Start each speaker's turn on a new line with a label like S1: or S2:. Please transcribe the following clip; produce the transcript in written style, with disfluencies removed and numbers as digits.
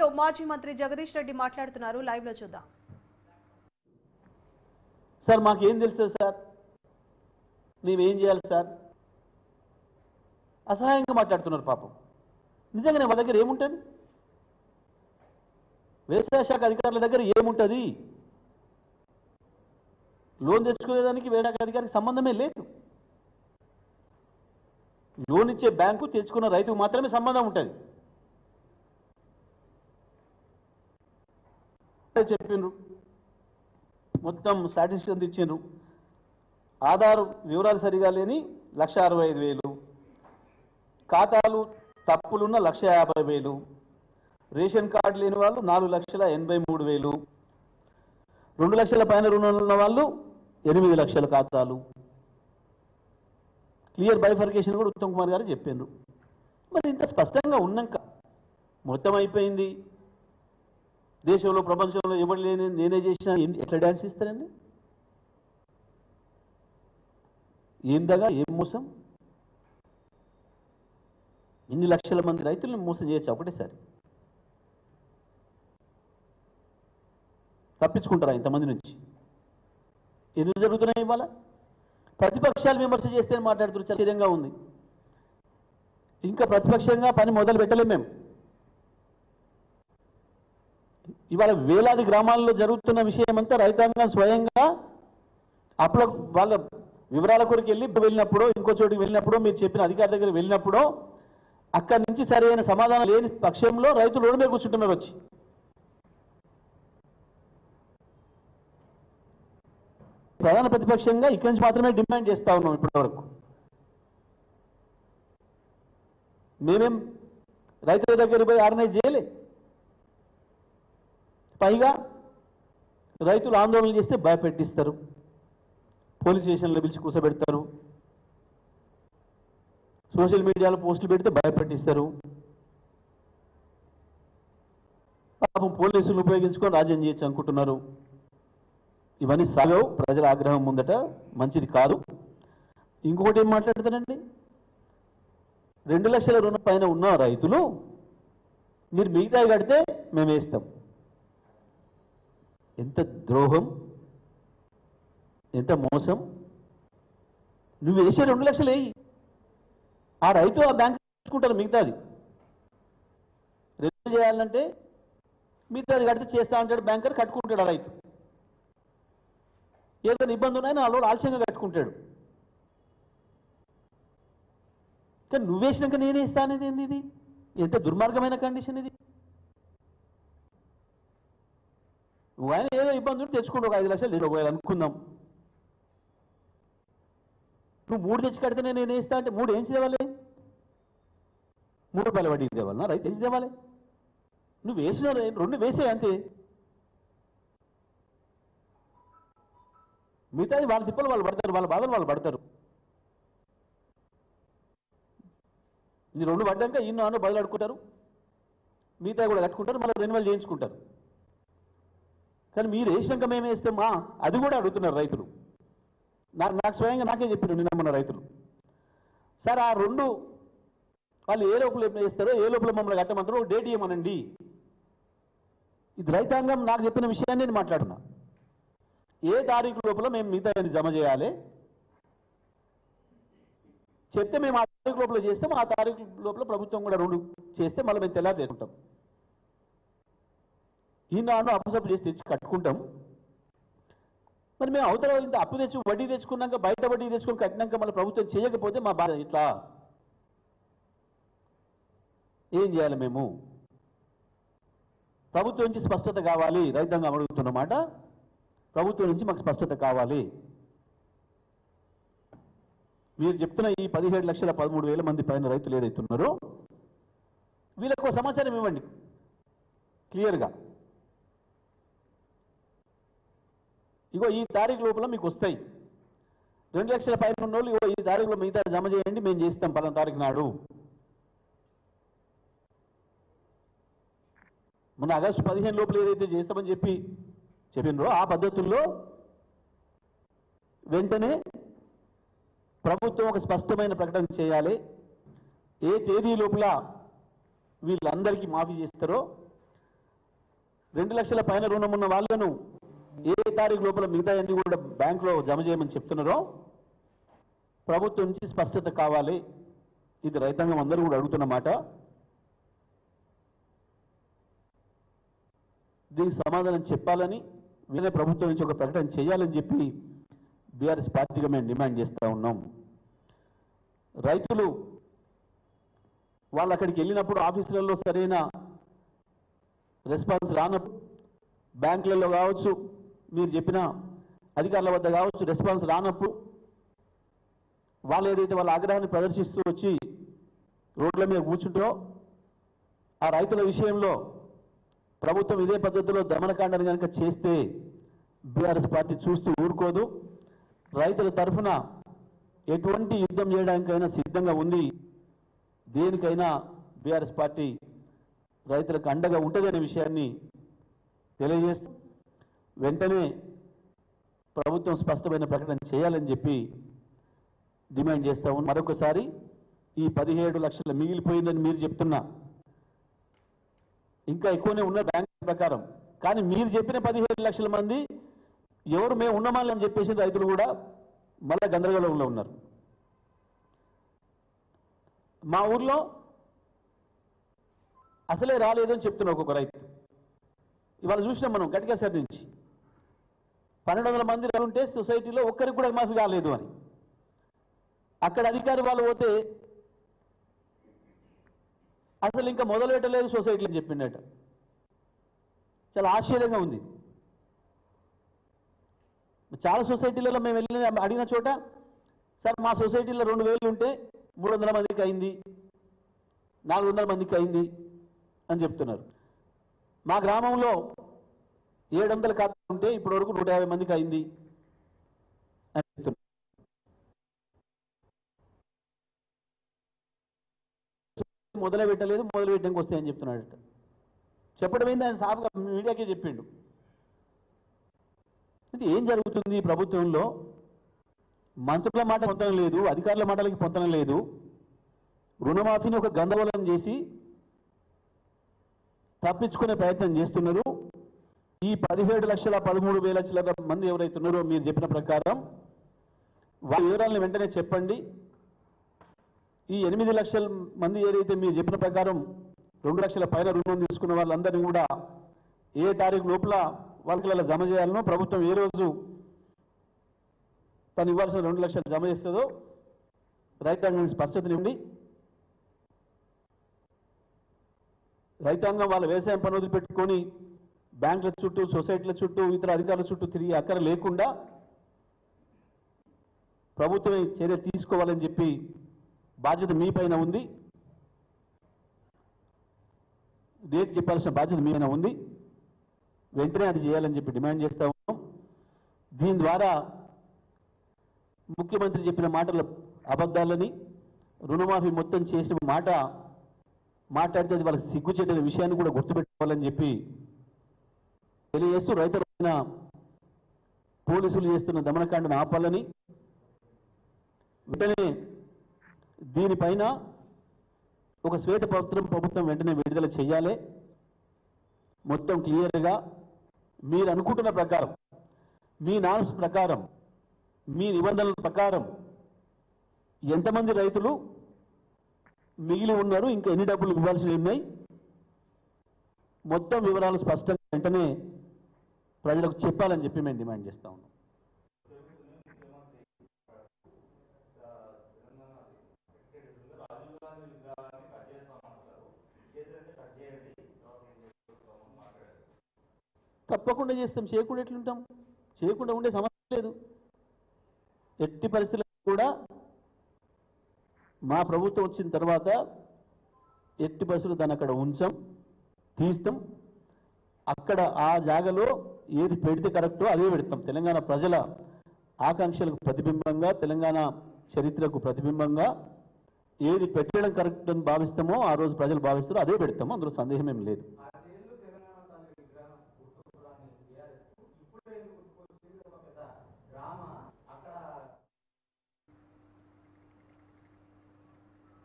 S1: Meeting లో మాజీ మంత్రి జగదీష్ రెడ్డి మాట్లాడుతున్నారు. లైవ్ లో చూద్దాం.
S2: సార్ మాకేం తెలుసు సార్, మేమేం చేయాలి సార్? అసహాయంగా మాట్లాడుతున్నారు పాపం. నిజంగానే మా దగ్గర ఏముంటుంది? వ్యవసాయ శాఖ అధికారుల దగ్గర ఏముంటుంది? లోన్ తెచ్చుకునేదానికి వ్యవసాయ శాఖ అధికారికి సంబంధమే లేదు. లోన్ ఇచ్చే బ్యాంకు తెచ్చుకున్న రైతుకు మాత్రమే సంబంధం ఉంటుంది. చెప్పిండ్రు, మొత్తం స్టాటిస్టిక్స్ ఇచ్చిండ్రు. ఆధార్ వివరాలు సరిగా లేని 1,65,000, ఖాతాలు తప్పులున్న 1,50,000, రేషన్ కార్డు లేని వాళ్ళు 4,83,000, 2 లక్షల పైన రుణాలు ఉన్న వాళ్ళు 8 లక్షల ఖాతాలు. క్లియర్ బైఫర్కేషన్ కూడా ఉత్తమ్ కుమార్ గారు చెప్పిండ్రు. మరి ఇంత స్పష్టంగా ఉన్నాక మొత్తం అయిపోయింది, దేశంలో ప్రపంచంలో ఎవరు లేని నేనే చేసినా ఎట్లా డ్యాన్స్ ఇస్తారండి? ఏం దగా, ఏం మోసం? ఇన్ని లక్షల మంది రైతులను మోసం చేయొచ్చు ఒకటేసారి? తప్పించుకుంటారా ఇంతమంది నుంచి? ఎందుకు జరుగుతున్నాయి? ఇవాళ ప్రతిపక్షాలు విమర్శ చేస్తే మాట్లాడుతున్నారు, ఆశ్చర్యంగా ఉంది. ఇంకా ప్రతిపక్షంగా పని మొదలు పెట్టలేము మేము. ఇవాళ వేలాది గ్రామాల్లో జరుగుతున్న విషయం అంతా రైతాంగం స్వయంగా అప్పుడు వాళ్ళ వివరాల కొరకు వెళ్ళినప్పుడు, ఇంకో చోటికి వెళ్ళినప్పుడు, మీరు చెప్పిన అధికారి దగ్గర వెళ్ళినప్పుడు అక్కడి నుంచి సరైన సమాధానం లేని పక్షంలో రైతులు రోడ్డు మీద కూర్చుంటున్నారు వచ్చి. ప్రధాన ప్రతిపక్షంగా ఇక్కడి నుంచి మాత్రమే డిమాండ్ చేస్తా ఉన్నాం ఇప్పటి వరకు. మేమేం రైతుల దగ్గర పోయి ఆర్గనైజ్ చేయలే. పైగా రైతులు ఆందోళన చేస్తే భయపెట్టిస్తారు, పోలీస్ స్టేషన్లో పిలిచి కూర్చోబెడతారు, సోషల్ మీడియాలో పోస్టులు పెడితే భయపెట్టిస్తారు. పాపం పోలీసులు ఉపయోగించుకొని రాజ్యం చేయొచ్చు అనుకుంటున్నారు. ఇవన్నీ సాగవు, ప్రజల ఆగ్రహం ముందట మంచిది కాదు. ఇంకొకటి ఏం మాట్లాడతారండి, 2 లక్షల రుణం పైన ఉన్న రైతులు మీరు మిగతాయి కడితే మేము వేస్తాం. ఎంత ద్రోహం, ఎంత మోసం! నువ్వు వేసే 2 లక్షలు వేయి, ఆ రైతు ఆ బ్యాంక్ తీసుకుంటారు మిగతాది. రెన్యూ చేయాలంటే మిగతాది కడితే చేస్తా అంటాడు బ్యాంకర్, కట్టుకుంటాడు ఆ రైతు. ఏదైనా ఇబ్బంది ఉన్నాయని వాళ్ళు ఆలస్యంగా కట్టుకుంటాడు. కానీ నువ్వేసినాక నేనే ఇస్తా అనేది ఏంది? ఇది ఎంత దుర్మార్గమైన కండిషన్ ఇది! నువ్వు ఆయన ఏదో ఇబ్బంది ఉంటే తెచ్చుకుంటూ ఒక 5 లక్షలు తెచ్చుకోవాలి అనుకుందాం. నువ్వు 3 తెచ్చి కడితేనే నేను ఇస్తా అంటే 3 ఏం చేయాలి? 3 రూపాయల వడ్డీ తేవాలన్నా? రైతు ఏం తేవాలి? నువ్వు వేసిన 2 వేసే అంతే, మిగతాది వాళ్ళ తిప్పలు వాళ్ళు పడతారు, వాళ్ళ బాధలు వాళ్ళు పడతారు. ఇది 2 పడ్డాక ఇన్నో బదులు అడుకుంటారు, మిగతా కూడా కట్టుకుంటారు, మళ్ళీ రెన్యువల్ చేయించుకుంటారు. కానీ మీరు వేసినాక మేము వేస్తామా అది కూడా అడుగుతున్నారు రైతులు. నాకు స్వయంగా నాకే చెప్పారు నిన్న రైతులు, సార్ ఆ 2 వాళ్ళు ఏ లోపల వేస్తారో, ఏ లోపల మమ్మల్ని కట్టమంటారో డేట్ ఇవ్వమనండి. ఇది రైతాంగం నాకు చెప్పిన విషయాన్ని నేను మాట్లాడుతున్నా. ఏ తారీఖు లోపల మేము మిగతా జమ చేయాలి చెప్తే మేము ఆ తారీఖు లోపల చేస్తాం. ఆ తారీఖు లోపల ప్రభుత్వం కూడా 2 చేస్తే మళ్ళీ మేము తెల్లారి తెచ్చుకుంటాం. ఈనాడు అప్పుసప్పు చేసి తెచ్చి కట్టుకుంటాం. మరి మేము అవతల ఇంత అప్పు తెచ్చి వడ్డీ తెచ్చుకున్నాక, బయట వడ్డీ తెచ్చుకొని కట్టినాక మళ్ళీ ప్రభుత్వం చేయకపోతే మా బాధ ఇట్లా ఏం చేయాలి? మేము ప్రభుత్వం నుంచి స్పష్టత కావాలి. రైతాంగం అడుగుతున్నమాట, ప్రభుత్వం నుంచి మాకు స్పష్టత కావాలి. మీరు చెప్తున్న ఈ 17,13,000 మంది పైన రైతులు ఏదైతున్నారో వీళ్ళకు సమాచారం ఇవ్వండి క్లియర్గా. ఇగో ఈ తారీఖు లోపల మీకు వస్తాయి, 2 లక్షల పైన ఉన్న వాళ్ళు ఇగో ఈ తారీఖులో మిగతా జమ చేయండి, మేము చేస్తాం పలానా తారీఖు నాడు. మొన్న ఆగస్టు 15 లోపల ఏదైతే చేస్తామని చెప్పినరో ఆ పద్ధతుల్లో వెంటనే ప్రభుత్వం ఒక స్పష్టమైన ప్రకటన చేయాలి. ఏ తేదీ లోపల వీళ్ళందరికీ మాఫీ చేస్తారో 2 లక్షల పైన రుణం ఉన్న వాళ్ళను ఏ తారీఖు లోపల మిగతా అన్ని కూడా బ్యాంకులో జమ చేయమని చెప్తున్నారో ప్రభుత్వం నుంచి స్పష్టత కావాలి. ఇది రైతాంగం అందరూ కూడా అడుగుతున్న మాట. దీనికి సమాధానం చెప్పాలని వేరే ప్రభుత్వం నుంచి ఒక ప్రకటన చేయాలని చెప్పి బీఆర్ఎస్ పార్టీగా మేము డిమాండ్ చేస్తూ ఉన్నాం. రైతులు వాళ్ళు అక్కడికి వెళ్ళినప్పుడు ఆఫీసులలో సరైన రెస్పాన్స్ రానప్పుడు, బ్యాంకులలో కావచ్చు, మీరు చెప్పిన అధికారుల వద్ద కావచ్చు, రెస్పాన్స్ రానప్పుడు వాళ్ళు ఏదైతే వాళ్ళ ఆగ్రహాన్ని ప్రదర్శిస్తూ వచ్చి రోడ్ల మీద కూర్చుంటారో ఆ రైతుల విషయంలో ప్రభుత్వం ఇదే పద్ధతిలో దమనకాండని కనుక చేస్తే బీఆర్ఎస్ పార్టీ చూస్తూ ఊరుకోదు. రైతుల తరఫున ఎటువంటి యుద్ధం చేయడానికైనా సిద్ధంగా ఉంది. దేనికైనా బీఆర్ఎస్ పార్టీ రైతులకు అండగా ఉంటుందనే విషయాన్ని తెలియజేస్తూ వెంటనే ప్రభుత్వం స్పష్టమైన ప్రకటన చేయాలని చెప్పి డిమాండ్ చేస్తా ఉన్నాం. మరొకసారి ఈ 17 లక్షల మిగిలిపోయిందని మీరు చెప్తున్నా, ఇంకా ఎక్కువనే ఉన్న బ్యాంక్ ప్రకారం, కానీ మీరు చెప్పిన 17 లక్షల మంది ఎవరు మేము ఉన్నామని అని చెప్పేసి రైతులు కూడా మళ్ళా గందరగోళంలో ఉన్నారు. మా ఊర్లో అసలే రాలేదని చెప్తున్నా ఒక్కొక్క రైతు. ఇవాళ చూసినాం మనం గట్టిగా నుంచి 1200 మంది ఉంటే సొసైటీలో ఒక్కరికి కూడా మాఫీ కాలేదు అని. అక్కడ అధికారి వాళ్ళు పోతే అసలు ఇంకా మొదలు పెట్టలేదు సొసైటీలు అని చెప్పిండట. చాలా ఆశ్చర్యంగా ఉంది. చాలా సొసైటీలలో మేము వెళ్ళి అడిగిన చోట, సార్ మా సొసైటీలో 2000 ఉంటే 300 మందికి అయింది, 400 మందికి అయింది అని చెప్తున్నారు. మా గ్రామంలో 700 ఖాతాలు ఉంటే ఇప్పటి వరకు 150 మందికి అయింది అని చెప్తున్నారు. మొదలు పెట్టలేదు, మొదలు పెట్టడానికి వస్తాయని చెప్తున్నాడట. చెప్పడం ఏంది, ఆయన సాఫ్గా మీడియాకే చెప్పిండు. అంటే ఏం జరుగుతుంది ప్రభుత్వంలో? మంత్రుల మాట పొంతన లేదు, అధికారుల మాటలకి పొంతన లేదు. రుణమాఫీని ఒక గందరగోళం చేసి తప్పించుకునే ప్రయత్నం చేస్తున్నారు. ఈ 17,13,000 మంది ఎవరైతే ఉన్నారో మీరు చెప్పిన ప్రకారం వాళ్ళ వివరాలను వెంటనే చెప్పండి. ఈ 8 లక్షల మంది ఏదైతే మీరు చెప్పిన ప్రకారం 2 లక్షల పైన రుణం తీసుకున్న వాళ్ళందరినీ కూడా ఏ తారీఖు లోపల వాళ్ళకి జమ చేయాలనో, ప్రభుత్వం ఏ రోజు తను ఇవ్వాల్సిన 2 లక్షలు జమ చేస్తుందో రైతాంగానికి స్పష్టతనివ్వండి. రైతాంగం వాళ్ళ వ్యవసాయం పని వదిలిపెట్టుకొని బ్యాంకుల చుట్టూ, సొసైటీల చుట్టూ, ఇతర అధికారుల చుట్టూ తిరిగి అక్కర లేకుండా ప్రభుత్వమే చర్య తీసుకోవాలని చెప్పి బాధ్యత మీ పైన ఉంది. డేట్ చెప్పాల్సిన బాధ్యత మీ పైన ఉంది. వెంటనే అది చేయాలని చెప్పి డిమాండ్ చేస్తా ఉన్నాం. దీని ద్వారా ముఖ్యమంత్రి చెప్పిన మాటల అబద్ధాలని, రుణమాఫీ మొత్తం చేసిన మాట మాట్లాడితే అది వాళ్ళకి సిగ్గుచేటైన విషయాన్ని కూడా గుర్తుపెట్టుకోవాలని చెప్పి తెలియజేస్తూ, రైతులైన పోలీసులు చేస్తున్న దమనకాండను ఆపాలని, వెంటనే దీనిపైన ఒక శ్వేతపత్రం ప్రభుత్వం వెంటనే విడుదల చేయాలి. మొత్తం క్లియర్గా మీరు అనుకుంటున్న ప్రకారం, మీ నామ్స్ ప్రకారం, మీ నిబంధనల ప్రకారం ఎంతమంది రైతులు మిగిలి ఉన్నారు, ఇంకా ఎన్ని డబ్బులు ఇవ్వాల్సినవి ఉన్నాయి, మొత్తం వివరాలు స్పష్టంగా వెంటనే ప్రజలకు చెప్పాలని చెప్పి మేము డిమాండ్ చేస్తా ఉన్నాం. తప్పకుండా చేస్తాం. చేయకుండా ఎట్లుంటాం? చేయకుండా ఉండే సమస్య లేదు. ఎట్టి పరిస్థితుల్లో కూడా మా ప్రభుత్వం వచ్చిన తర్వాత ఎట్టి పరిస్థితులు దాన్ని అక్కడ ఉంచాం, తీస్తాం. అక్కడ ఆ జాగాలో ఏది పెడితే కరెక్టో అదే పెడతాం. తెలంగాణ ప్రజల ఆకాంక్షలకు ప్రతిబింబంగా, తెలంగాణ చరిత్రకు ప్రతిబింబంగా ఏది పెట్టడం కరెక్ట్ అని భావిస్తామో ఆ రోజు ప్రజలు భావిస్తారో అదే పెడతామో, అందులో సందేహం ఏం లేదు.